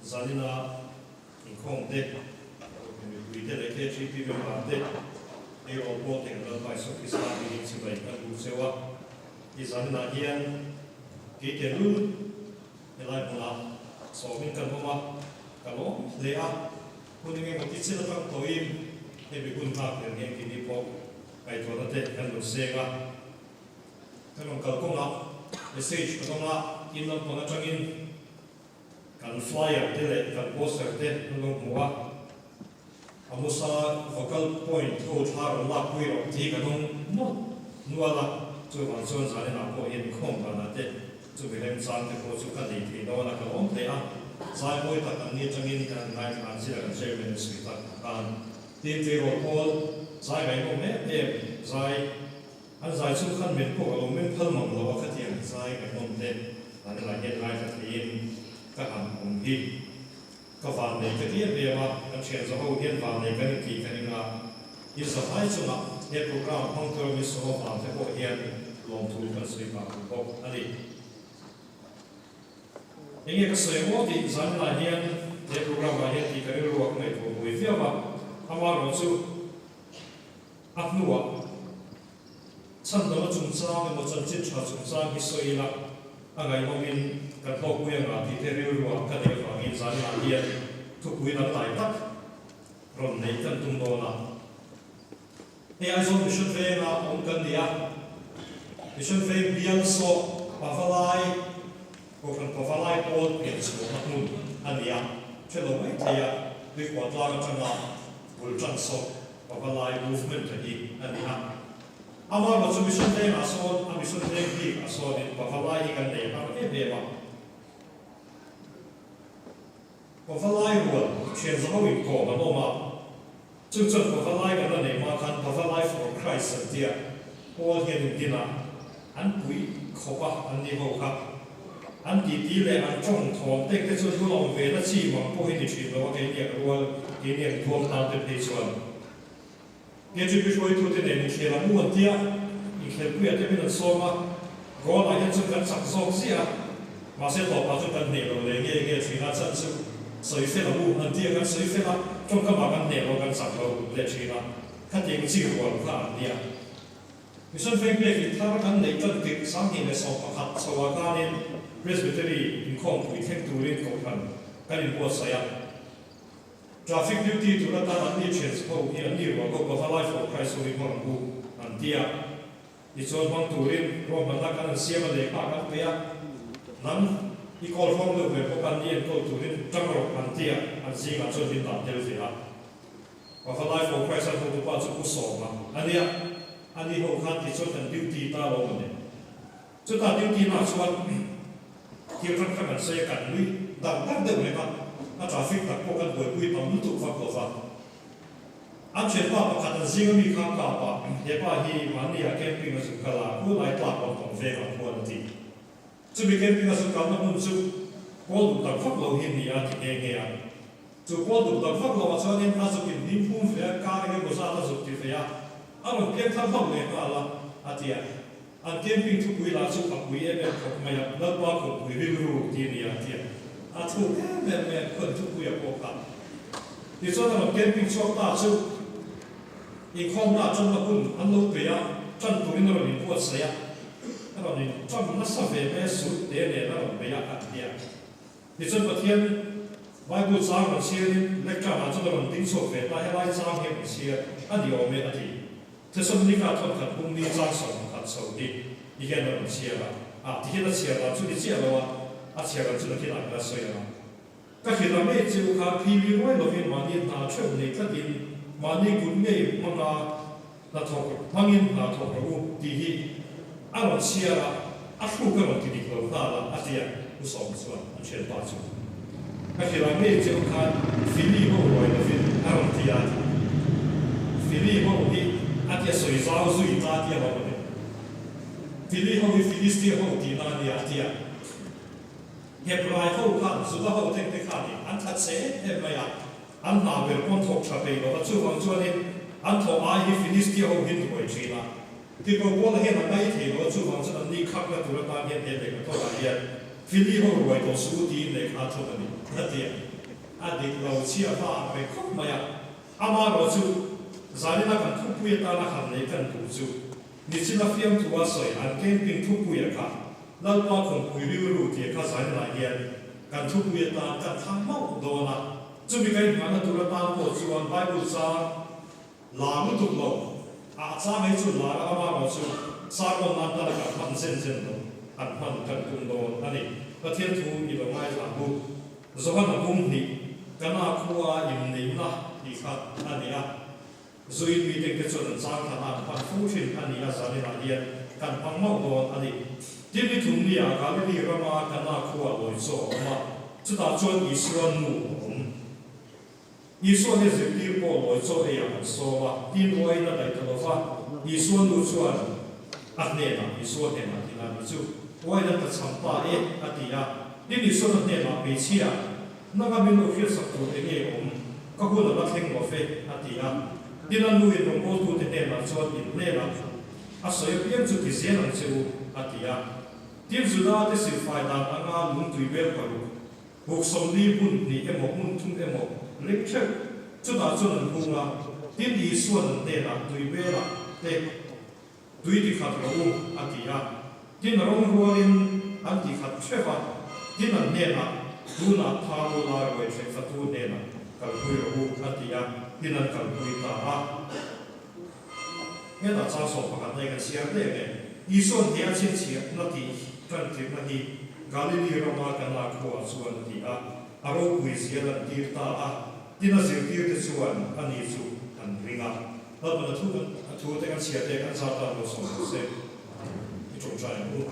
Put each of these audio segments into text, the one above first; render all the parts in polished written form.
Zalina in Conte, we dedicate to the Marte, they all bought in the by Sophistic in Sibay and Lucewa, is Zalina here, Kitelu, Elipona, solving Kaloma, Kalom, they are putting in a kitchen of Toim, maybe good mark and Yankee Depot, by Torate and Lucega. Kalom Kalkoma, the sage Kaloma, in the Ponachangin. Kan flyer tele kan poster te nung mua amusa focal point ko thar la pui ro ti ka nung no nuala chu wan chon sa na ko in khom ba na te chu bilem sang te ko chu ka di thi do na ka om te a sai boy ta kan ni changin kan ngai kan si kan share ministry ta kan ti ti ro ko sai bai ko me te sai an sai chu khan men ko lo men phal mang lo ka ti sai ka nom te an la he lai ta ti các hàng cùng đi các phần này cái tiếp về mà các chuyện xã hội hiện phần này cái gì cái là như xã hội chúng ta hiện program phong trào như xã hội phần thế hội hiện lòng thu cái sự mà cũng có anh đi những cái sự mà thì sáng là hiện hiện program là hiện thì cái ruộng này của người phía mà tham gia vào sự áp nua chân đó chúng ta một chân chính cho chúng ta cái sự là anh ấy mong mình cái thọ quy là thì theo điều cái điều mà mình giải là hiện thuộc quy là đại tắc rồi này cần tung đồ là thì anh dùng mission về là ông cần gì à mission về biên số và phá lại hoặc là phá lại all biên số mặt nút anh gì à cho lâu mấy thì à việc quan trọng là bull trans số và phá lại movement thì anh gì à Amar lo mission day aso, mission day big aso ni pafalai ikan day, apa ni beba. Pafalai buat, chen zahau ikko, mana ma. Cuma pafalai kan ni makan pafalai for Christ dia. All here dina, an pui khopa an ni ho kap. An di le an trong thom tek te chu long ve na chi ma po hi ni chi lo ke ni rual ke ni thom ta te pe chuan. Nghe chuyện biết nói thôi thế này thì là mua tiền, thì khi bây giờ thì mình số mà có lại hiện chúng ta sẵn sàng gì à, mà sẽ bỏ vào chúng ta nể rồi nghe nghe chuyện là chân sự, sấy phê là mua ăn tiền cái sấy phê là trong các bạn nể rồi cái sẵn rồi để chuyện là các tiền chỉ của là ăn tiền. Vì sao phê bây giờ ta cái này chân thực sáng hiện là sau hạt sau cái này presbytery in công quỹ thêm tu lên công thần cái này mua xây traffic duty tu la ta an ni chen ko ni an ni ro ko fa life for Christ we want to an tia ni chon bang tu rin ro man la kan sia ma le ka ka pe ya nam i call from the we ko kan ni ko tu rin tang ro an tia an si ga chon din ta tel fi ha ko fa life for Christ an ko pa chu ku so ma an dia an ni ho khan ti chon an duty ta lo ne chu ta duty na chuan ki ran kan se kan lui da de le ma a traffic tak ko kan boi pui pam tu fa ko fa an chen pa pa kan zing mi kha ka pa he pa hi man ni a camping su kala ku lai ta pa tong ve ka ko ti chu bi camping su ka na mun chu ko du tak fa lo hin ni a ti nge nge a chu ko du tak fa lo ma cha nin a su kin nim phum fe ka nge ko sa ta su ti fe ya a lo ken tha pham le ka la a ti a an camping tu pui la chu pa pui e be ko ma ya na pa ko pui ri ru ti ni a ti a thu meคนทุกผู้อยากบอกกันที่ส่วนเราเก็บปิ้งชอบตาชูอีกข้อหน้าจนมาคุณอันลูกเปียจนตัวนี้เราหนีปวดเสียเราหนีจนนักสังเกตแม่สุดเดียเนี่ยเราเปียกันเดียที่ส่วนประเทศไว้กูสร้างมันเชียร์เล็กจ้ามาจนเราดิ้งโซเฟตไปให้ไว้สร้างให้มันเชียร์อันเดียวไม่อดีที่ส่วนนี้การทำขัดปุ่มนี้สร้างสองขัดสองดีอีกแค่เราเชียร์ละที่แค่เราเชียร์ละชุดที่เชียร์เราอาเชียร์กันชุดที่หลังเราเชียร์ละก็คือเราไม่จิวขาพีวีไว้เราเป็นมันนี่นาช่วยในก็ดินมันนี่กุนไม่มันนาทอกมันนี่นาทอกรู้ดีที่อันเราเชียร์อันคู่กันมันที่ดีกว่าตาละอันเดียผู้สองส่วนอันเชื่อป้าจุก็คือเราไม่จิวขาฟิลิปโม่ไว้เราเป็นอันที่อันฟิลิปโม่ที่อันที่สวยสาวสวยตาที่เราเนี่ยฟิลิปโม่ฟิลิสเตียโม่ที่นั่นเนี่ยอันที่เก็บรายเข้าขันสุดท้ายเขาเต็มที่ขันอันทัดเสียเห็นไหมอ่ะอันหนาเป็นคนถกชาเปย์เราช่วยฟังช่วยนี่อันถกอาฮิฟินิสที่เขาหินตัวจีน่ะที่เขาบอกเห็นอะไรที่เราช่วยฟังช่วยอันนี้ขับแล้วตัวตาเห็นเด็กตัวอะไรฟิลิปเขารวยตัวสู้ดีในขาทุนนี่นั่นเอง adik lau chia ha me khop maya ama ro chu zanina kan thu pu ta na han nei kan tu chu ni china fiam tu wa soi an camping thu pu ya kha lal pa khong pui ru ti kha zanina hian kan thu pu ta kan thang mau do na chu mi kai ma na tu la ta ko chu an bible sa la mu tu lo a cha me chu la ama ro chu sa ko na ta ka phan sen sen do an phan kan kum do ani pathian thu i lo mai tha bu zohan na bum ni kana khuwa im nei na ni kha ania zui mi te ke chon cha kha na phan fu thin ania zani na dia kan pang mau do ani ti mi thum ni a ka ni rama kana khuwa loi so ma chu ta chon i suan nu i suan ne ze ti po loi so e ya so wa tin loi na dai to fa i suan nu chuan at ne na i suan ne na ti na ni chu wai na ta cham pa e atia ni ni so ne na pe chia na ga min no fia sak tu te nge ka hu na thleng mo fe atia din an nu in ro tu te ne na chuan in ne la a so ye pian chu ti zen ang chu atia tin zu da te sil fai da anga lung tui bel ka lu buk som ni bun ni emo mun thung emo lek chek chu da chu nan hu nga tin di suan ne na tui bela te tui di khat ro atia tin rong rualin an ti khat cheva tin an ne na tu na tha lo la ro e fa tu ne na kal pui ro atia tin an kal pui ta a nghe ta cha so pa nei ka sia le ne i son dia chin chi na ti kan ti na hi galili ro ma ka na ko chuan ti a aro pui sia la ti ta a tin a sil ti te chuan ani chu an ringa la pa na thu te kan sia te kan sa ta lo so se trong trai mu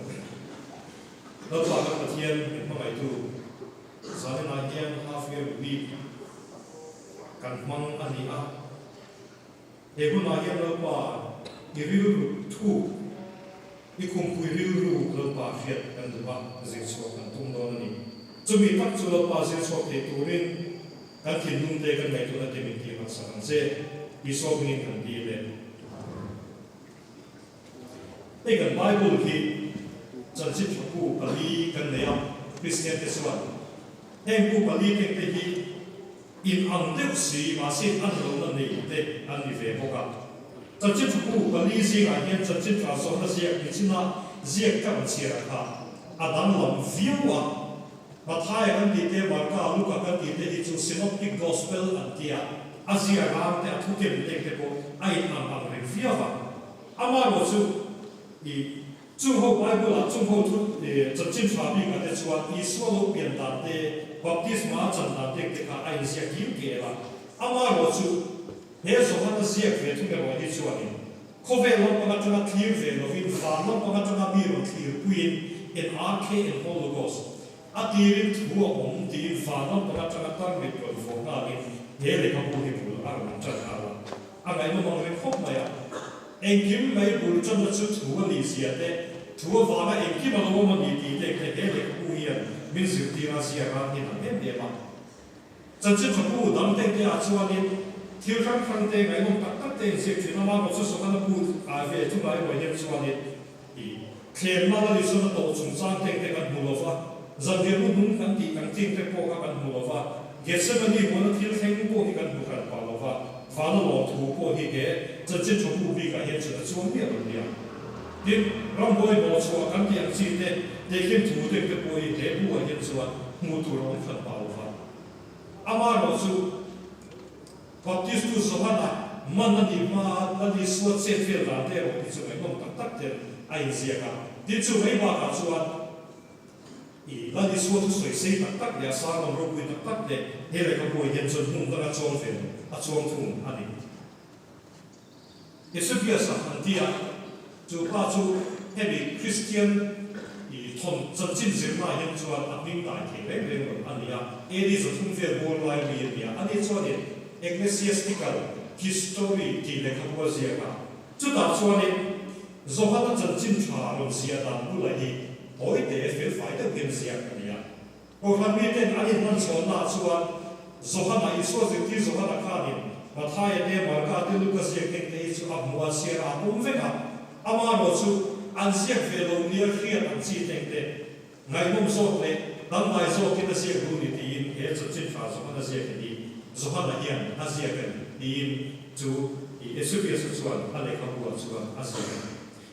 đó là các bậc thiên mà ngày tu sáng nay thiên half year week kan mang ani a e bu na yan lo pa i riu thu i kum pui riu lo pa fiat kan du ba zeng so kan tum do ni chu mi tak chu lo pa zeng so te tu rin kan thin lung te kan ngày tu na te mi ti ma sa kan se i so ngin kan di le đây là Bible thì chân chính của cụ Bali cần này à Christian thế sao em cụ Bali cái gì in ăn tiêu xí mà xin ăn lâu là này để ăn đi về không cả chân chính của cụ Bali gì là hiện chân chính là số là gì cái gì là gì cái vấn đề là cả Adam làm view à mà thay ăn đi để mà cả lúc ăn đi để itu synoptic gospel ăn dia Asia làm để thu tiền để cái bộ ai ăn bằng cái view à ama rồi chú i trung hậu Bible là trung hậu thu chân chính pháp bị cái đấy chuan i số lúc biến đàn để baptisma chân đàn để cái ai sẽ kiếm cái là ama rồi chú thế số hắn sẽ về thu cái loại đi chuan đi có vẻ lúc mà chúng ta clear về nó vin phá lúc mà chúng ta bị rồi clear queen in RK and Holocaust à tiền thu ông tiền phá lúc mà chúng ta tăng về còn phong na đi thế là các bộ hình của anh chân hà là anh ấy nó mong về khóc mày à anh kiếm mấy buổi chân nó chút thua lý gì thế thua vào là anh kiếm mà nó mà đi để cái để cái uy mình dự định là gì à thì nó biết để mà chân chính trong buổi đám tết thì à chuan đi thiếu khăn tết ngày hôm tắc tết gì thì nó mà có số khăn nó buổi à về chúng lại về hiện chuan đi thì khen mà là đi số nó tổ chúng sang tết cái mùa lúa pha dần dần nó muốn cái tiền cái bộ cái mùa lúa pha cái sự mà đi muốn nó thiếu thêm bộ cái mùa cái lúa pha phá nó lọt thủ bộ thì cái chân chính trong buổi bị cái hiện sự nó chuan biết rồi nha thì rong bôi bỏ chùa cắm tiền chi thế để khiến thủ để cái bôi để bùa hiện chùa mua thủ rong phật bảo phật ama rồi chú baptist tu số hana man đi mà đi suốt xe phiền là thế rồi thì chú mấy con tắc thế ai gì cả thì chú mấy bà cả chú ăn ý là đi suốt tu soi xây tắc để sáng còn rong bôi tắc để thế là cái bôi hiện chùa mùng đó là chuông phiền à chuông thùng anh đi cái sự việc sao anh đi à chú ba chú hay bị Christian thì thôn chân chính diễn ra hiện chuan anh minh đại thì bé bé rồi anh đi à đi rồi không phải vô lại vì gì à anh đi cho nên ecclesiastical history thì lấy không có gì cả chú ta cho nên do hắn chân chính trả lời gì à làm bu lại thì hỏi để phải được tiền gì à cái này còn hắn biết tên anh hắn cho na chuan do hắn là Isu thì tí do hắn là khai niệm mà thay để mà cả tí lúc cái gì cái này chú áp mua xe à cũng vậy cả ama ro chu an siak ve lo nia khia an chi teng te ngai mom so le 当外做给那些古里的因，也就进发做那些的，做那些那些个的因就也是别是做，那来看我做那些个，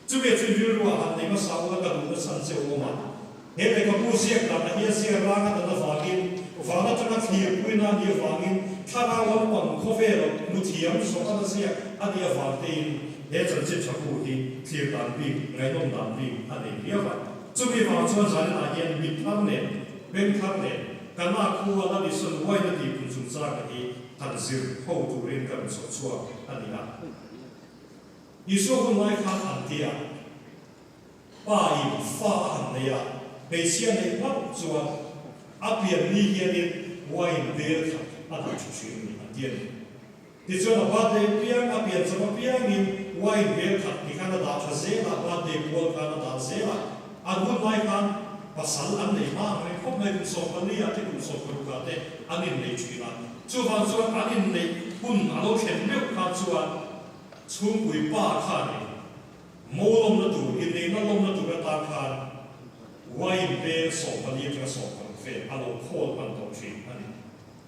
这边最主要啊，你们少那个路的山丘我嘛，你那个不些那那些些拉那的发音，发那这个铁规那的发音，他那往往咖啡了，木铁说那些那的发音。也真正全部的铁单兵、爱弄单兵，安尼了解。这边方说在那烟米汤呢、冰汤呢，干那苦啊，那里是外的地方种啥个的，但是后头人跟所做安尼啦。你说我来看安迪啊，把伊发安尼啊，被先的帮助啊，阿边里边的外边看，安尼出去安迪。你说那把的边阿边怎么边呢？外边看，你看那大车子啦，把的锅看那大车啦，啊，我来看，把山安内嘛，没后面说把你啊，这个说不干的，安尼内去啦，就方说安尼内，本阿老前六看出啊，从鬼巴看的，冇弄得住，因为那弄得住个大看，外边说把你这个说不费，阿老破半头去，安尼，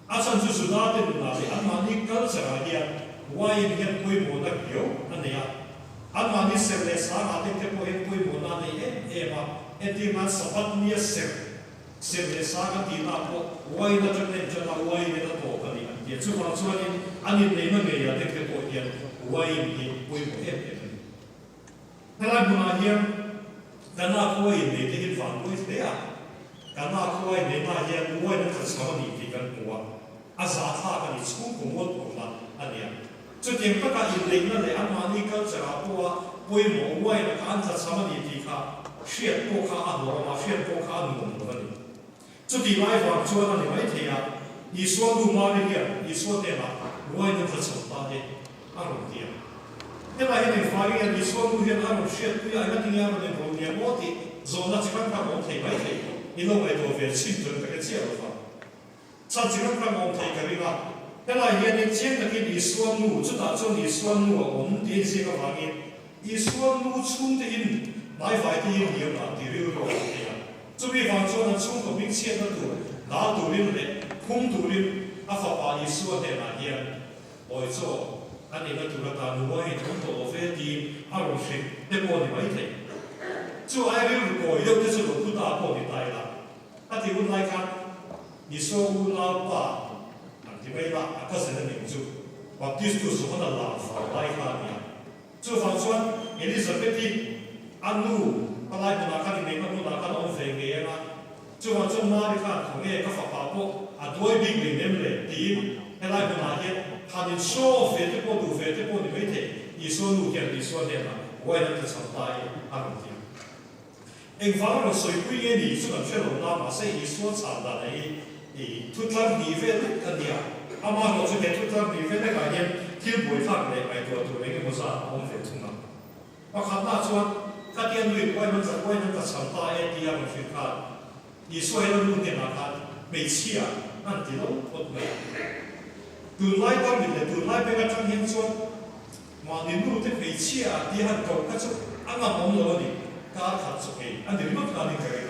阿甚至是那的那里，阿妈你搞啥嘢？外边规模那有，安尼啊，安嘛你设来啥啊？你这个规模那里嘛，地方十八年设来啥个地那个，外那这边就那外那个多个哩，也就讲说呢，安尼你们个呀，这个多点，外边规模那来不那样，干那可以你这些反规的呀，干那可以你那样外那个什么你这个多啊，啥他个你出国我懂了，安尼啊。这点不干因为那里安嘛你搞这个不啊，规模外那个安在什么地地卡，选多卡安罗嘛，选多卡安罗的哩。这地来话说那里没提啊，你说路马的点，你说的嘛，外那个成大的安罗的啊。现在你发现你说路线安罗选不要那地方的路线我的，做那几番看我提没提，你弄来多费青春这个介入法，咱几番看我提个哩嘛。现在现在讲的给你说路，知道做你说路，我们这些个方面，你说路出的因，来发的因有哪第六个问题啊？这比方说呢，中国明显的多，哪多人嘞，空多人，阿发把你说的那些，我做，安尼个做了大路，我系中国飞的阿龙水，一波你没提，就爱六个，有的是不大波的带啦，阿弟我来看，你说我老爸。因为啦，阿个神的民族，把第四是我的老法来看呀。就方说，伊丽莎白的安努，阿来不拿看你没不拿看我飞嘅啦。就方说哪里看同嘅个法巴布，阿多比里面嘞，第一，阿来不拿嘅，他的说飞的波度飞的波你没睇，你说路线你说的嘛，我也能够承担阿问题。因方个水龟嘅你，这个确实那嘛是伊所产的嘞。ทุกท่านมีเวทกันเดียอามาเราจะเห็นทุกท่านมีเวทในการเรียนที่บริษัทในไอตัวเองก็สร้างองค์เวททุกนั้นเพราะคำนั้นชวนถ้าเรียนด้วยว่ามันจะสัมตาเอเดียมันคือการอีสวยแล้วรู้เนี่ยนะครับไม่เชื่อนั่นที่เราพูดไม่ดูไล่ก็มีเลยดูไล่ไปกันจังเห็นชวนมาดินรู้ที่ไม่เชื่อที่หันกงก็จะอันนั้นมองเราเนี่ยการขัดสุขีอันนี้มันการนี่เกิด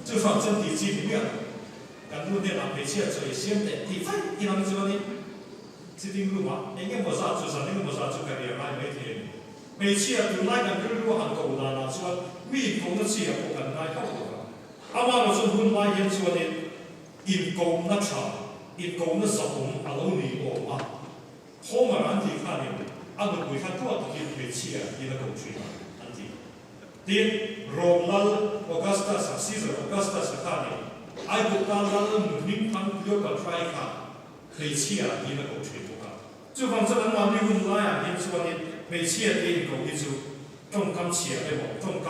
จะฟังจนดีจีนเนี่ยกันรู้เนี่ยเราไม่เชื่อใจเชื่อแต่ที่ไฟที่เราจะนี่สิ่งที่รู้มาเองก็ภาษาจุดสันนี่ก็ภาษาจุดกันเดียวไม่เที่ยงไม่เชื่อดูไล่กันรู้หันกูดานาชวนวิ่งคงจะเชื่อพวกกันได้เข้าตัวกันอามาเราชวนหุ่นไล่ยันชวนเนี่ยอินโกงนักชาอินโกงนักสมองอารมณ์นี้ออกมาโคมาอันที่ข้าเนี่ยอันนั้นคุยข้าตัวที่ไม่เชื่อที่เราคุยอันที่ที่โรมลัลออกัสตัสซีเซอร์ออกัสตัสข้าเนี่ยไอ้บุคคลนั้นมุ่งทั้งเกี่ยวกับใครค่ะเคยเชื่อที่เราคุยตัวกัน就方这人嘛，你问来啊，你说你没钱的一个一组，重金钱的话，重金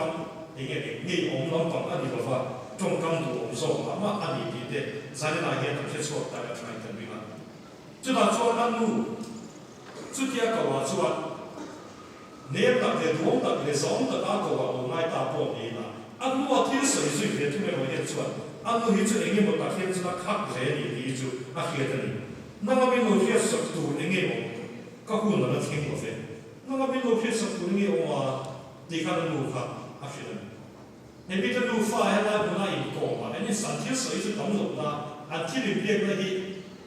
你个你我们老讲安尼的话，重金多我们说嘛嘛安尼的，咱那些东西说大家看一看明白？就他做安路，就第二个话说，你那个多那个上的那个话，我买大包的啦，安路啊，天水水的，听没我讲说，安路你这人家没把天子那卡在你的就啊写的你。那个边路偏十度零嘅我，嗰個那個聽過先。那個邊路偏十度零嘅我話，你看路卡啊是的。เห็นจะดูฟ้าให้เราบุญน่าอินโกมาอันนี้สันที่สวยจะต้องหลบนะอันที่เรียกว่าที่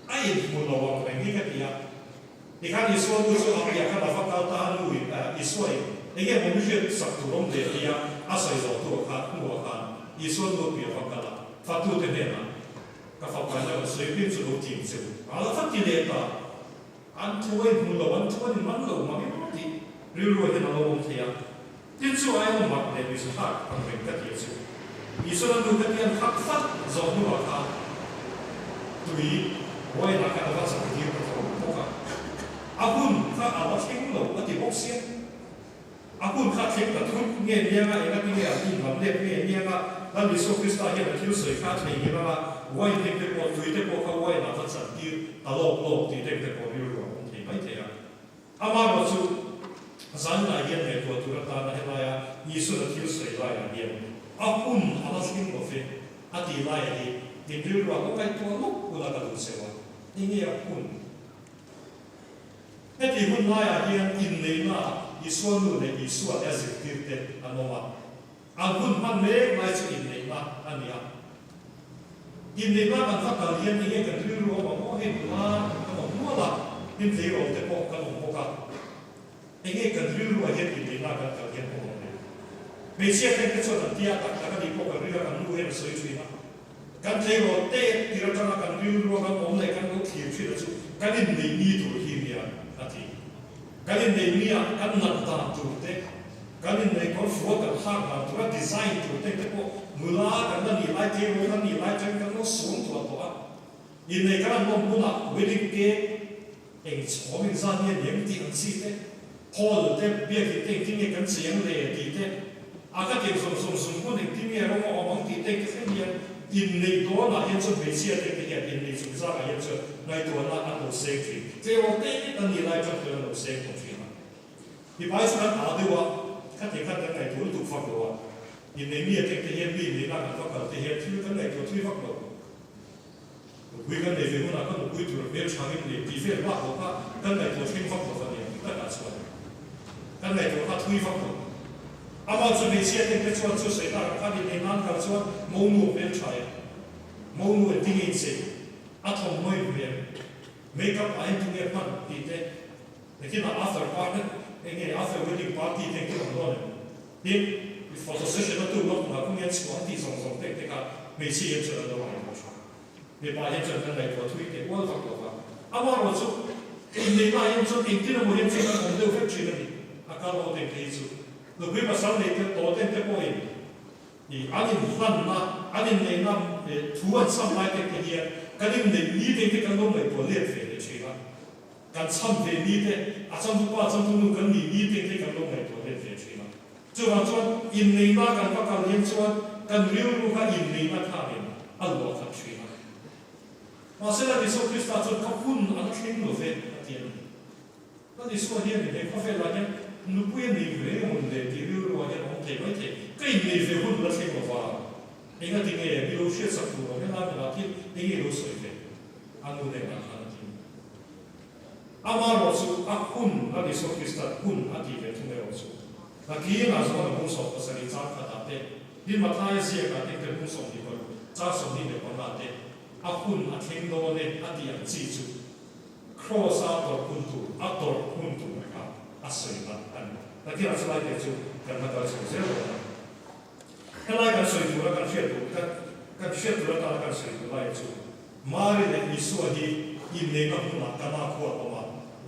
ไอ้บุญระวังแบบนี้ก็ดีอ่ะอีกครั้งอิสวาดูสุอาอยากให้เราฟังเราตาดูอิสวาไอ้เงี้ยผมไม่เชื่อสักตัวลมเดียร์อาศัยเราตัวขาดหัวขาดอิสวาดูเปลี่ยนฟังกันละฟังตัวเต็มเนี่ยนะก็ฟังกันแล้วสวยพิมพ์สุดจริงสิแล้วฟังที่เรียกว่าอันทั่วบุญระวังทั่วนี่มันระวังไม่รู้ที่เรื่องอะไรเราระวังที่อ่ะที่ช่วยเราหมักในวิสุทธิ์ทางเป็นกันเดียวสิอิสวาดูกันยังขัดฟัดจอมหัวขาดตุยไว้หลักการว่าสังเกตประกอบกันอาบุญข้าเอาว่าเข่งหลงว่าที่บกเสียอาบุญข้าเข่งแต่ทุกเงี้ยเนี่ยไอ้ก็ที่เนี่ยที่มันเรียกเนี่ยก็แล้วมีโซฟิสตาเห็นที่สวยข้าเข่งเนี่ยว่าไว้เด็กเด็กพอตุยเด็กพอเขาไว้หลักสังเกตตลกที่เด็กเด็กพอไม่รู้ว่าที่ไม่เที่ยงอามาบอกสุสันนายเย็นในตัวตุลตาในเวลายิสุนที่สวยไล่เย็นอาบุญอะไรสิ่งบ่เฟอดีไล่ดีดินรู้ว่าก็ไปตัวลุกกุลาดูเสวะนี่เงี้ยคุณแต่ที่คุณไล่เย็นอินเลยนะยิสวานูเนี่ยยิสวาเอซิกิเตอันนั้นว่าอาบุญมันเล็กไล่จะอินเลยนะอันนี้อินเลยนะมันฟังการเย็นนี่เงี้ยกันรู้ว่ามันเห็นว่ามันมั่วละอินเลยเราจะบอกกันหมดกันไอ้เงี้ยกันรู้ว่าเห็นอินเลยนะกันการเย็นพวกเราเนี่ยไม่เชื่อใครก็ชอบที่อาแต่ก็ดีพวกกันเรื่องกันรู้เห็นสวยจริงนะกันเทโรเต้ที่เราจะมากันรู้ว่าผมเลยกันก็ขีดชื่อจุกันในนี้ตัวที่มีอะไรกันในนี้กันนัดตาตัวเต้กันในคนฟัวกันห้างกันตัวดีไซน์ตัวเต้แต่พวกมูลากันนั่นนี่ไล่เทโรกันนี่ไล่จังกันก็สูงตัวยินในกันมองมุนักเวลิเกเองชอบอินซานี่ยังที่อันซีเต้พอเต้เบียกิเต้ที่มีกันเสียงเลยดีเต้อากาศยังสมคนเองที่มีเรามองที่เต้ก็แค่เนี่ยอินในตัวน่ะยังจะไม่เชื่อเด็กที่อินในสุดท้ายยังจะในตัวน่ะอันดูเซ็งจริงเจ้าเต้อันนี้ไล่จังตัวดูเซ็งจริงนะที่ไปสุดท้ายอาดูว่าขั้นที่ขั้นในตัวถูกฟังดูว่าอินในนี้เด็กที่ยังมีในร่างกายก็ที่ยังที่ขั้นในตัวที่ฟังดูคุยกันในเรื่องนั้นก็คุยตัวเรื่องชาวินเนี่ยที่เรื่องว่าเขาก็ขั้นในตัวที่ฟังดูกันเนี่ยก็น่าสนใจขั้นในตัวเขาที่ฟังดูอามาจะไม่เชื่อเด็กที่ชวนสุดเสียดายขั้นในนั้นเขาชวนมูนูเป็นชายมูนูที่ยินเสียอาทำไม่เรียนเมคอัพไอ้ทุกอย่างมันดีเด็ดแต่ที่นั่น after party เองเนี่ย after wedding party เด็กที่เราโดนที่ photo session นั่นตัวเราคุณคุณยังสวนที่ส่งเด็กที่เขาไม่เชื่อจะเราโดนอะไรบ้างไม่ไปยังจะนั่นในตัวทวิตเตอร์ว่าฟังตัวว่าอามาเราจะอินเดียยังจะอินที่เราไม่ยังจะนั่งผมเดือดเชื่อนี่อาการเราเด็กที่สุดเราคุยภาษาเด็กตัวเด็กที่พออินนี่อันนี้ฟันนะอันนี้ในน้ำทุกสัมภาระที่เฮียกันนี่ในนี้เด็กที่กันต้องไม่ตัวเลี้ยงเฟรใช่ไหมกันสัมภาระนี้เด็กอาจารย์ทุกวันอาจารย์ทุกคนกันนี่เด็กที่กันต้องไม่ตัวเลี้ยงเฟรใช่ไหมจนอินในน้ำกันก็การเลี้ยงจนกันเรียนรู้ว่าอินในน้ำท่าเนี่ยอัลลอฮ์ทำช่วยมามาเสร็จแล้วที่สุดคริสต์มาจนขอบคุณอันเข่งโลเฟที่นี่แล้วที่สุดเฮียเนี่ยเขาเฟรอะไรเนี่ยนุ๊กเย็นนี่เรื่องมันเด็กที่เรียนรู้ว่าเนี่ยมันเทไม่เทก็อินในเฟรคุณรักเข่งโลฟ้าเองก็ทิ้งเองไม่รู้เชื่อสักตัวไม่น่าเป็นอะไรที่เองรู้สวยเลยอันนู้นเองนะอันนี้อามาเราสุอาคุณอันนี้สุขิสต์คุณอันที่เป็นทุ่งเราสุนักเรียนอาจจะมาบุญส่งภาษาอีสานขนาดเด็กดินมาท้ายเสียกันเด็กเป็นบุญส่งที่คนจ้าส่งนี่เป็นคนละเด็กอาคุณอันเทงโดนเนี่ยอันที่อันจีจูครอสอัตโตคุณตูอัตโตคุณตูนะครับอัศวินอันนักเรียนอาจจะมาเด็กจูกันมาตัวส่งเสียเลยถ้าไล่กันสวยตัวกันเชื่อตัวกันเชื่อตัวตากันสวยตัวไล่จูมาเรื่องอิสวาดีอินเนกับคุณนักการขวดออก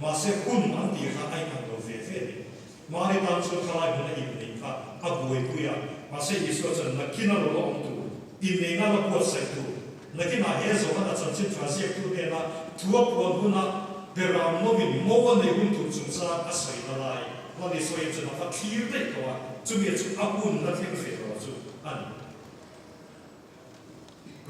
มาเสียคุณอันที่ข้าไอ้กันโดนเฟรมาเรื่องตามสุดท้ายมันอินเนกับอับบุยกุยามาเสียอิสวาจะนักกินอะไรลงตัวอินเนกับเราปวดใส่ตัวนักกินอะไรเจ้ามันจะจับทรานเสียตัวเนี่ยนะทัวร์ปวดหุ่นนะเบรามโนบินโมวันในหุ่นตัวจุ่มซาอัศวินอะไรวันนี้สวยจะนับที่ยืดได้ตัวจุ่มจุ่มอับหุ่นนักเทงเฟรจุ่มอัน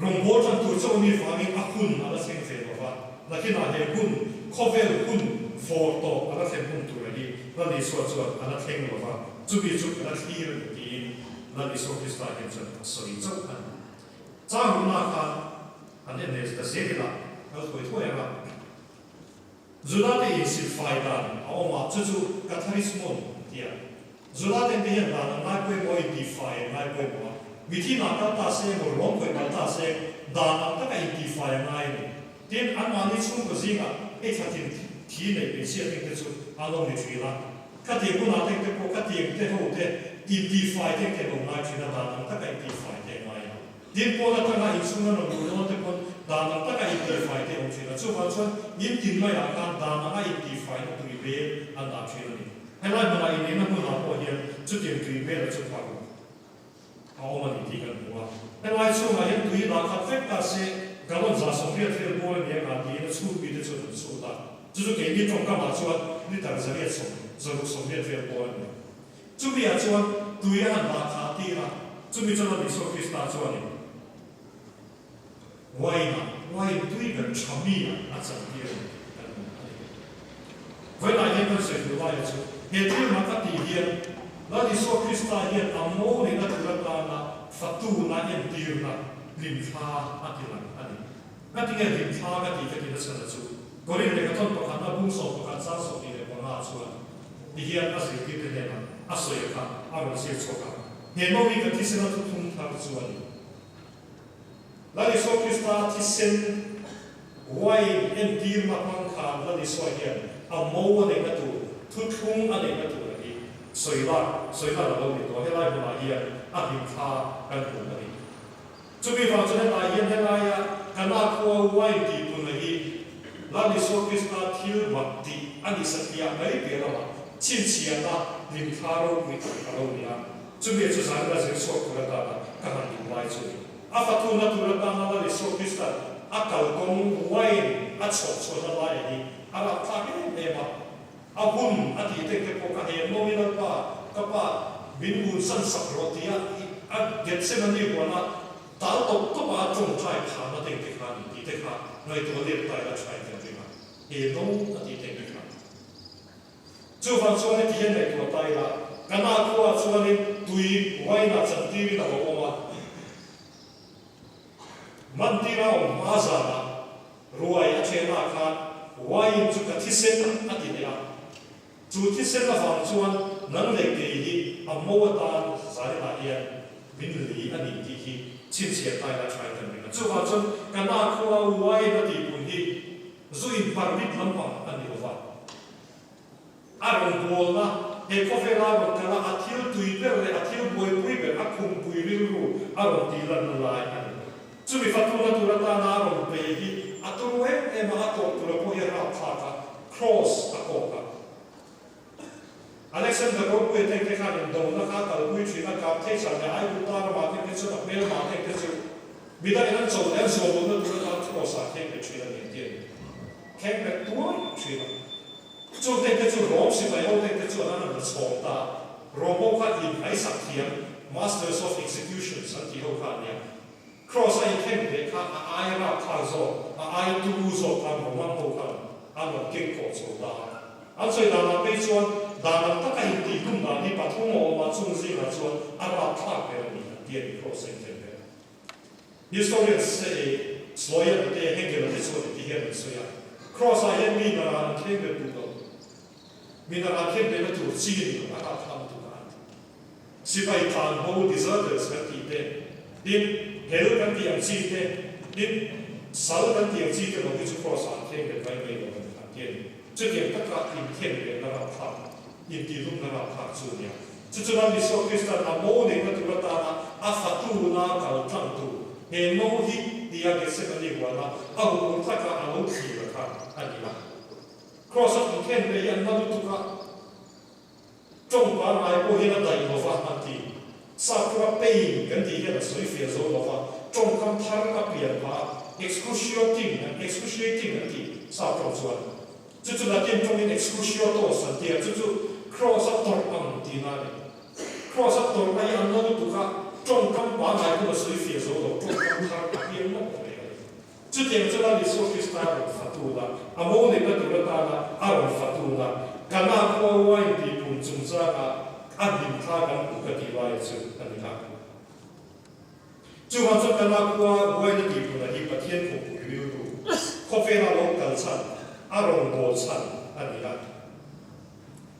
รวมโบจันตัวเจ้ามีฟังมีอักคุณอะไรเสียงเสียงว่านักที่น่าเห็นคุณคอเวลคุณโฟโต้อะไรเสียงคุณตัวนี้นั่นนี่ส่วนอะไรเสียงว่าจุดจุดอะไรที่ยืนที่นั่นนี่ส่วนที่สตาร์เห็นจะสวยจังอันจ้าหุ่นนักอันนี้เนี่ยจะเสียละเราคุยทั่วอย่างนั้นจุดนั้นที่สิบไฟกันเอามาจุดกัทริสมอนที่จุดนั้นที่เห็นว่าไม่คุยบ่อยดีไฟไม่คุยบ่อย วิธีนักตาเสกหรือร้องเพลงตาเสกด่านตั้งแต่อินทิฟายง่ายเนี่ยเดี๋ยวอันมานี่ช่วงก็จริงอ่ะไอ้ทัดที่ในเป็นเสียงที่สุดอารมณ์ในชีวิตละก็เดี๋ยวคุณอาจจะเป็นพวกก็เดี๋ยวที่เขาเดี๋ยวอินทิฟายที่เขาง่ายชีวิตด่านตั้งแต่อินทิฟายที่ง่ายเดี๋ยวพอเราตั้งแต่อินสุนันเราดูแล้วที่คนด่านตั้งแต่อินทิฟายที่ง่ายชีวิตช่วงวันช่วงยิ่งกินไม่อยากการด่านตั้งแต่อินทิฟายตัวเองอันดับชีวิตนี้ให้เราเมื่อไหร่เนี่ยนั่งมือหาพอเห็นจุดเด่นตัวเองและจุดความเอามาดีกันหัวให้เราช่วงเห็นตัวเองหลักขัดเฟกตาเสกำลังจะสมเด็จเทพบุญเนี่ยการดีนั้นสู้ปีที่สุดสู้ได้就是给你中干嘛说你等着列送送列这波呢？这边说对岸拉卡地啦，这边这个你说可以打做呢？歪对个长命啊，那怎么的？回来也跟谁说话也说，也对那个地边，那你说可以打也阿摩的那个那法度那也对那林卡那地啦，那地个林卡那地个地个什么做？嗰啲你個通過看到本數個揸數嘅講下出來，你而家是幾多年啦？歲啊，我先錯噶。希望呢個提升到通透出嚟。嗱，你說佢話提升，我因啲乜嘢看，嗱你說嘅，冇你嗰度，突通啊你嗰度嚟，水啦老嚟多，迄來唔係嘢，平差跟住嗰啲。做咩話做咧大嘢迄來啊？咁啊，個我啲本嚟。那你说就是那天晚的，按你身体啊，没别了嘛，近期啊，林卡罗会卡罗尼啊，这边就是那些说过的啦，干嘛你来做？啊，发图那图那那你说就是啊，搞工外啊，错那来的，啊，他给你嘛，啊，混啊，地这个国家也弄那把民户生十落地啊，get些那地方啊，打到都把种菜看那地看，地看，那多点大家菜的。也都那地点去看，就反说呢，体验来多大啦？干那个说呢，对外那整体的我嘛，满地那我马上啦，如果要去那看，外这个提升那地的呀，就提升的方说能力给他，莫单啥的那些民力那地的，亲切带来传承的，就反说干那个外那地方的。Zui parmit lampang ani ova. Arong bolna he kofela rokala atil tuiber le atil boy puiber akum puiriru arong dilan lai ani. Zui fatuna turata na arong pehi aturu e ma ato turapo he rapaka cross akoka. Alexander Rowe e tek tekan do na ka tal pui china ka te sa ne ai utar ma te chu ta mel ma te chu. Bida inan zo el zo na turata cross a te ke china ne tie. แข่งแบบตัวช่วยมั้ยจู่เด็กก็จู่ร้องสิไปเอาเด็กก็จู่นั่นมันสองตาโรบอทก็ยิงไอ้สักเทียม Masters of Execution สันติเขาขาเนี่ย Cross ไอ้แข่งเด็กข้าไอ้รับข้าโซ่ไอ้ตู้โซ่ข้าของมันเขาขาอันนั้นเก่งกว่าโซ่ตาอันส่วนด้านนั้นไปชวนด้านนั้นถ้าใครตีกุ้งด้านนี้ปัดทุ่งออกมาชุ่มซีมาชวนอันรับข้าไปแล้วนี่เดียร์ Cross ไอ้แข่งเนี่ย Historians say สวยอย่างเดียวให้เกิดอะไรส่วนที่เห็นสวยcross อายังมีนาราเข่งเป็นตัวมีนาราเข่งเป็นตัวจีนนะครับทำตัวนั้นสิไปทางโฮดิซาร์เดอร์สกันที่เด่นดินเฮลกันที่ยังจีนเด่นดินซัลกันที่ยังจีนเด่นเราที่จะ cross อาเข่งเป็นไปไม่ได้กันเด่นจะเกี่ยวกับการอินเทนเป็นนะครับทำอินดีรุ่งนะครับทำส่วนเนี่ยจะจุดนั้นที่สองคือการทำโมเดลตัวตาอาฟัตูนาเขาตั้งตัวเห็นโมฮิที่ยังเกิดขึ้นในวันนั้นเอาอุตสาหกรรมเอาที่ละครับอันนี้ละครอสต์ที่เห็นไปยันนั่นทุกข์จงปาไม้พวกนี้นั่นได้โลฟ้าอันที่สักว่าเป็นกันที่เห็นสวยเฟียโซโลฟ้าจงคำทางกับเปลี่ยนมา excruciating อันที่สักตรงส่วนจุดนั้นจงเป็น excruciating สันติจุดครอสต์ตรงอันที่นั่นครอสต์ตรงไปอันนั่นทุกข์จงคำปาไม้พวกสวยเฟียโซโลจงคำทางกับเปลี่ยนมา这点这那里说是那种法度啦，阿摩那个多大啦，阿种法度啦，干那国外的本种子啊，按领他跟不个地方也是那你看，就反正干那国外的地方呢，一个天空不流露，咖啡那老干产，阿种多产，那你看，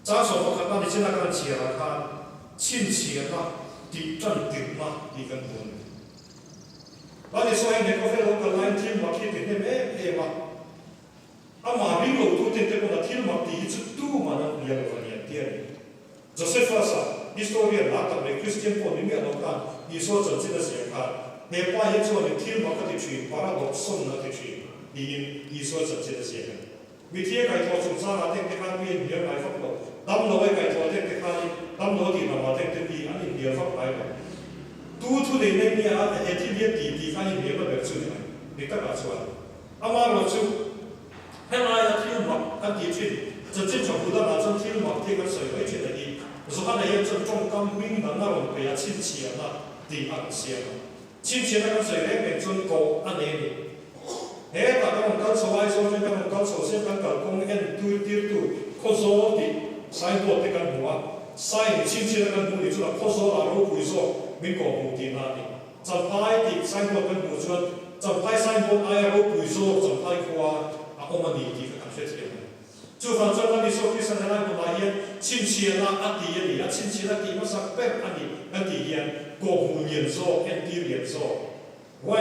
咋说我看到你现在看起来看，亲切呐， ti chan tirma ti kan bun bani so ai ne ko fe lo ka line team ma ki te me ma ama ring lo tu te ko na thil ma ti chu tu ma na ya lo ni ti ani Joseph sa historia la ta me Christian po ni me lo ka ni so chen chen se ka ne pa ye chu ni thil ma ka ti chui paradox son na ti chui ni so chen chen se kaวิธีการทอสุนทรเทคนิคการมีเดียวไหนฟังบอกตั้มโน้ยการทอเทคนิคการตั้มโน้ยที่มาเทคนิคที่อันนี้เดียวฟังไปบอกตู้ทุเรียนเนี่ยมีอะไรเหตุที่เรียนตีการเดียวแบบสุดเลยนี่ก็แบบส่วนอามาเราชูให้นายที่หมักกันดีขึ้นจะจิ้มชมพูดว่าจะที่หมักที่กันสวยไว้ที่ไหนดีสุดท้ายเนี่ยจะจงกำวิ่งนั่งเราไปอาชินเชียนะดีอันเชียนะชินเชียนะกันสวยได้เป็นจนโกอันนี้เฮ้แต่ก็มันก็สบายสบายก็มันก็สบายกันกับคงเอ็นดูดีดูโคโซดีใส่ตัวที่กันหัวใส่ชิ้นชิ้นกันหัวนี่จุดโคโซอารูปุยโซมีกองหูดีนานี่จับไพ่ที่ใส่ตัวกันหัวจุดจับไพ่ใส่ตัวไอรูปุยโซจับไพ่ขวาอาโอมันดีที่กันเสียทีจุดฟังจังวันนี้โซฟิสันให้คนมาเห็นชิ้นชิ้นละอันดีนี่ละชิ้นชิ้นละที่มันสักเป็นอันนี้อันดีเห็นกองหูเรียนโซเอ็นดีเรียนโซไว้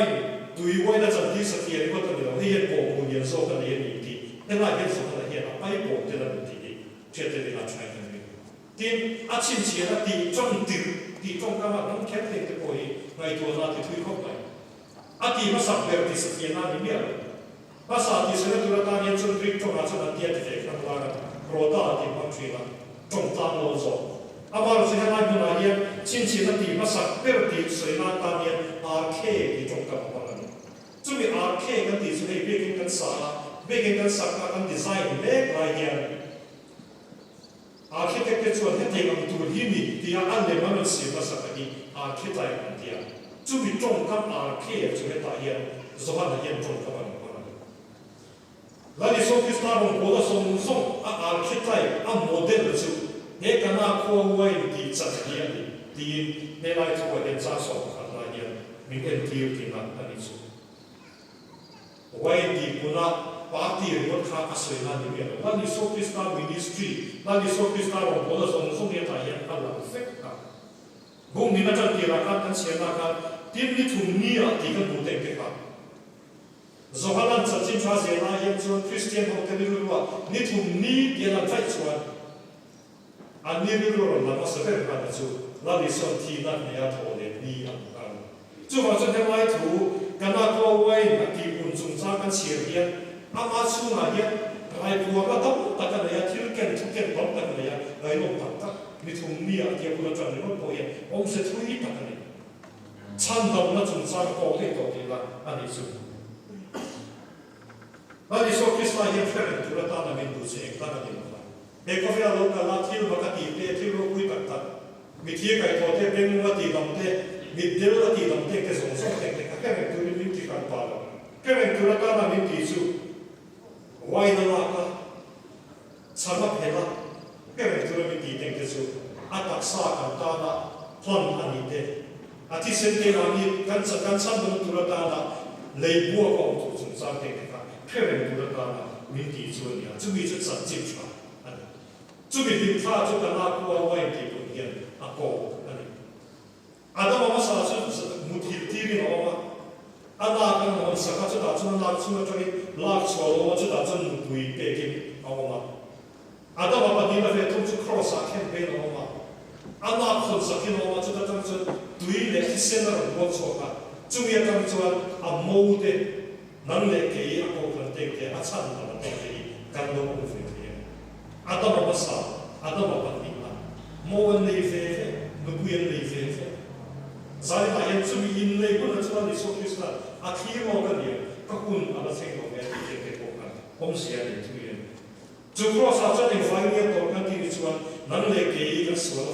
ดูไว้แล้วจะที่สักทีนี่ก็ต้องเดี๋ยวให้เห็นโกงคนเรียนโซ่กันเรียนอีกทีให้ไล่เห็นโซ่กันเรียนไปโกงจะได้ดีดีเชื่อจะได้รับใช้กันเลยทีอาชินเชียร์ที่จ้องดึกที่จ้องกำลังน้ำแข็งเล็กๆไปในตัวนาที่ทุยเข้าไปอาที่มาสักแบบที่สักทีนั่นนี่เนี่ยภาษาที่เสนอตัวตาเนี่ยจนริกจ้องอาจจะนั่นเดียที่เด็กนั่งล่างโปรดาที่บางทีนั่นจ้องตามโลโซอามาเราจะให้ไล่มาเห็นชินเชียร์ที่มาสักแบบที่สวยงามตาเนี่ยอาเคที่จ้องกำลังจุดมีอาร์เคกันที่สุดให้เบกกันสาเบกกันสักการดีไซน์เล็กลายเงี้ยอาร์เคเต็กชวนให้เด็กมันตัวที่มีที่อันเดียวมันเสียภาษาที่อาร์เคใจมันเดียวจุดมีตรงกับอาร์เคจุดให้ตายเงี้ยสภาพเงี้ยตรงกับมันแล้วในโซฟิสตาร์ของโบราณส่งอาร์เคใจอันโมเดลจุดเด็กกันน่าควรไว้ที่จัดเงี้ยที่ในรายตัวเดินสะสมกันลายเงี้ยมีเอ็นทีที่นั่นอันนี้สุดไว้ดีกุณะปาร์ตี้รถข้าอาศัยนั่นนี่เนี่ยนั่นนี่โซฟิสตาร์มินิสทรีนั่นนี่โซฟิสตาร์ของโบราณส่งเนี่ยตายยังอันหลังเฟกต์บุ้งนี่น่าจะที่ราคากันเสียราคาที่นี่ทุ่มนี่อ่ะที่กันดูเต็มที่ครับโซฮาลันจะจิ้มชาเสียนะยังชวนคริสเตียนของเทวิรู้ว่านี่ทุ่มนี่เดี๋ยวเราใจชวนอันนี้รู้ว่าเรามาเสด็จกันนะจูนั่นนี่ส่วนที่นั่นเนี่ยโทษเนี่ยนี่อ่ะจูว่าจะทำไมถูกกันน่าก็ไว้ที่คุณสงสารกันเสียเฮียอามาสู้มาเฮียไอ้พวกก็ต้องตัดกันเลยที่เก่งทุกเก่งต้องตัดกันเลยไอ้ลงตัดตัดมีทุ่มนี่ที่คุณจะจัดในรถโบยองค์เสถุยตัดกันเลยฉันต้องมาสงสารก็ให้ตัวที่ละอันนี้สู้อันนี้โซคิสมาเฮียเฟรนตุลตานามินดูเสียงตานามินมาเอกฟิอาโลกาลาที่เราปกติเตะที่เราคุยตัดตัดมีที่ไก่ตัวเตะเป็นมุมที่ลำเตะมีเดลที่ลำเตะที่ส่งส่งเตะแค่เป็นตัวนี้ที่การปาล์มแค่เป็นตัวตานามินที่สู้ไว้นั่นละก็สำหรับเฮล่าแค่เป็นตัวมินที่เตะที่สู้อัตสากันตานะพลันอันนี้เตะอาทิตย์เซนเตนามีกันสักกันสัมบุตัวตานะเลยบัวก็ถูกสงสารเตะกันแค่เป็นตัวตานะมินที่สู้เนี่ยจะมีจุดสันจิตชัวอันนี้จะมีดินฟ้าจุดกันลากบัวไว้ที่ตัวเฮียนอะโกอันนี้อาดามมาสาสุดมุทิที่นี่ออกมาอันนั้นกันมันสักจุดอาจจะลากชั่วจนลากชั่วลงจุดอาจจะมุตุยเปกินออกมาอาดามมาปฏิบัติทุ่มจุดครอสเข้มเป็นออกมาอันนั้นคนสักที่ออกมาจุดอาจจะตุยเล็กที่เส้นนั้นบนโซฟาจุดนี้กันจุดอ่ะโมเดนั่นเล็กเกี่ยโกกันเตะเกี่ยอาชันนั่นเตะเกี่ยกันโดนอุ้มเกี่ยอาดามมาสาอาดามมาปฏิบัติโมวันนี้เฟ่นุกุยันนี้เฟ่สายมายังจะมีอินเลยก็นั่นจะนั่นที่สุดที่สุดอาคีโมกันเนี่ยก็คุณอะไรเสียงของแม่ที่เด็กๆบอกกันผมเสียเลยทุกอย่างจุดครอสอาจจะในไฟเนี่ยตกกันที่นี่ชวนนั่นเลยเกี่ยกันส่วน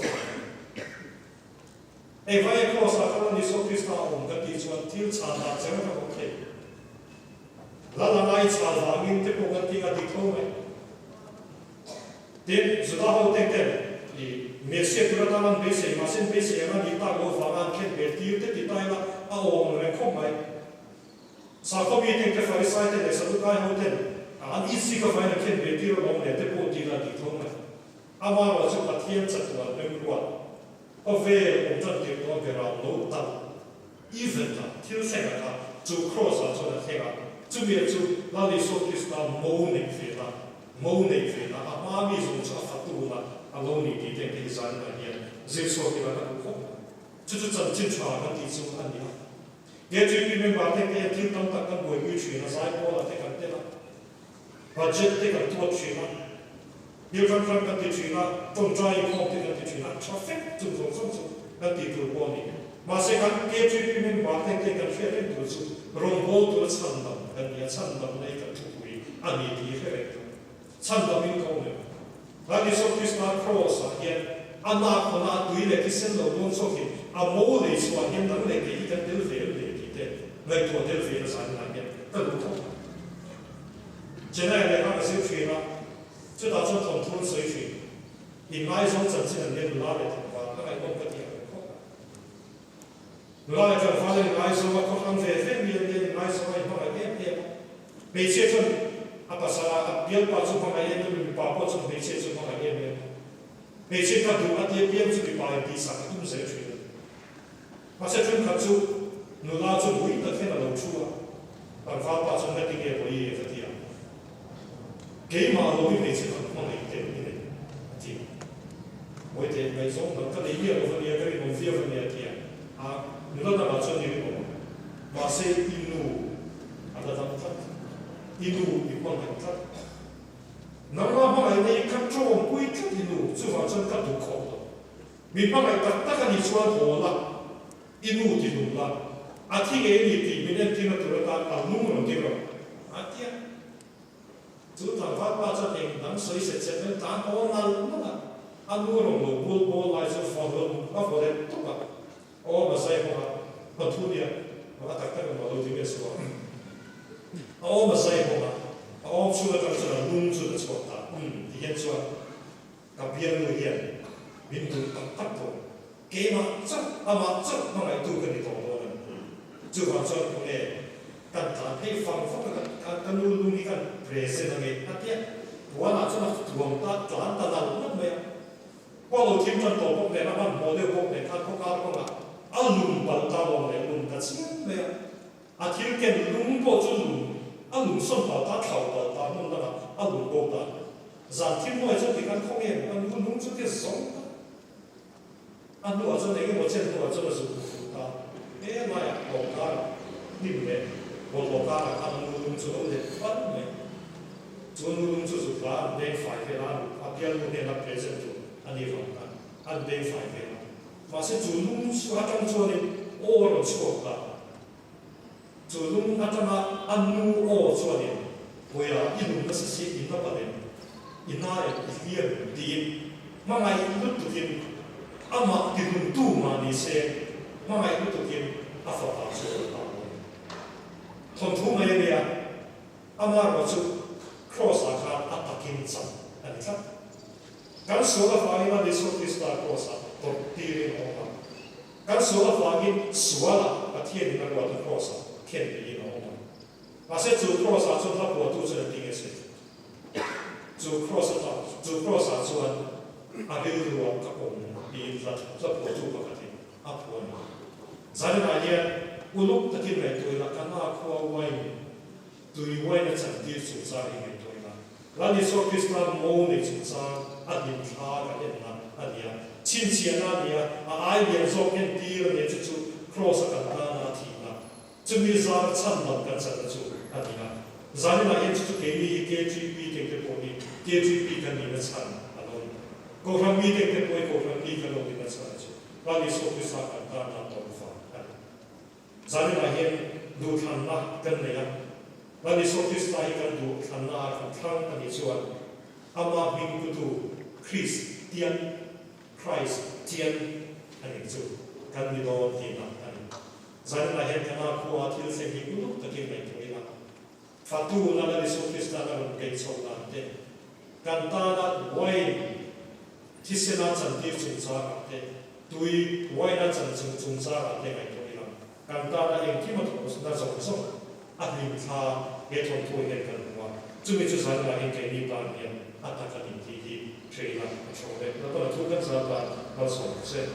ไอ้ไฟครอสอาจจะนั่นที่สุดที่สุดผมกันที่ชวนที่ชาดาเจ้าก็โอเคแล้วหลังไอ้ชาดามินที่ผมกันที่กันที่เขาไหมเด็กสุดท้ายเขาเต็มเมื่อเสียตัวตามันเบสมาเส้นเบสมันดีตาโกฟังอันเข็นเบลที่ยุติติดตายละเอาองเลยเข้าไปสาวเขามีเต็มแต่ฟาริสัยแต่สัตว์กายเขาเต็มอันอีสิก็ไฟนั่นเข็นเบลที่เราองเลยแต่ปวดที่ละดีท้องมันเอาว่าเราจะปฏิเสธจัดตัวเป็นรัว ở về ông chân tiệp đó về nào lỗ tận even là thiếu sinh là chú cross là cho là thế là chú biết chú là đi số Christ là mâu này về là mà mi dùng cho phát tu là alone đi đến cái gian là hiện dễ số thì là cũng không chú chân chân chua cái tí chú anh đi cái chuyện như mình bảo thế cái thiếu tâm tắc cái buổi uy chuyện là giải bỏ là thế cái thế là budget thế cái tuột chuyện là nhiều phần phần cái chuyện là trong trai không thế cái chuyện là traffic chú dùng cái tí tu bỏ đi mà sẽ cái chuyện như mình bảo thế cái chuyện là tu chú rong bol tu chân đầm cái này chân đầm này cái tu quỷ anh đi đi cái chân đầm mình không được là đi số Christ là cross là hiện anh nào còn là đuổi lại cái sinh lộ luôn số hiện mẫu này số hiện đang lại cái cái điều về vềตัวเดินฟีนสารนั้นเนี่ยก็รู้通现在呢那个小区呢就打算统统水区以买一种整齐的面拉来的话那个弄个地方拉来的话呢买一种我靠上飞飞面的买一种我放在边边每切中把啥边把就放在边边把不中每切就放在边边每切它读边边就把地上都是水区把这中它就努拉就不一定天的露出啊，办法把中的定义可以这样，几马路每次可能一点一点，点，我哋每种能跟你一个分野，跟你农业分野点啊，努拉那把中的那个，马些印度，啊，那咱们看，印度一帮人看，那么后来呢，一看中规看印度，就反正看都考了，你帮来大概你说多了，印度的努拉。啊，听个你地面的听了多了，他弄了对了，啊对啊，就他发把这点能水实实的打好难弄啊，啊弄了我来就放了，啊放在多啊，我不使讲啊，我土地啊，我大概我都这个说，我不使讲啊，我出了就是弄出的错的，第一说，个边路线，民族不多，给嘛这啊嘛这弄来都跟你讨论。就反正我哋跟谈起方法跟路你跟 present 嘅一啲，我嗱真係同得轉得難乜咩？我路添進度僕你乜冇啲僕你睇國家講啦，啊路笨到我哋路得錢咩？啊條件路過就路，啊路順跑打頭跑打乜得啦，啊路過得，然天我係真係跟空嘢，啊路真係爽，啊路我真係我見到我真係是不服他。哎，那呀，国家你不嘞？我国家啦，他们弄出了点饭没？做弄出是饭，连饭给他，啊，别人连他 present 做，啊，你放啊，啊，连饭给他，但是做弄出他当初呢，我了错了，做弄他他妈按弄我做的，为了一弄那是些因那不的，因那一个第，嘛来一路读经，啊嘛一路读嘛你些。มาไม่รู้ตัวกินอาฝากช่วยเราทนทุกข์ไม่ได้อามาเราจะ cross อาคารอัตกินจังอันนี้ครับการสวดฟังอินในสุติสตา cross ตัวตีเรื่องของการสวดฟังอินสวดอาเทียนในวัน cross เทียนในยินของมาเสร็จจู cross จนทับหัวตู้จะตีเงี้ยสิจู cross จู cross จนอาเรื่องรวมกับองค์ดีจะหัวตู้ปกติอาผัว咱那些乌鲁特地来对了，干那靠外对外的产地主张来对了。那你说 Islam 某的主张，啊你他个人呐，啊你啊，亲戚那你啊，爱人说跟第二年就 cross 干那提了，这没啥产能跟啥的做，啊你啊，咱那些就是给你 KGB 的个玻璃 ，KGB 跟你的产，啊侬，高上米的个玻璃，高上米跟侬的产做，那你说 Islam 干那懂法？咱们那些路看那跟那样，那你说就是那一个路看那看看那你说，阿妈民不都 Christian Christ 天，那你做，跟你多点那，咱们那些看那过啊，就是民不都得给没对啦，法度那你说就是那个给错那的，跟他那外，其实那整体中差的，对外那整整中差的没对。การตาเองที่มันถูกสนับสนุนอันนี้ถ้าเหตุผลตัวเองกันว่าจึงมีจุดสำคัญเองแก่นี้บางอย่างอัตราการที่เทรนด์โชว์เลยแล้วก็ทุกการสถาบันเราส่งเสริม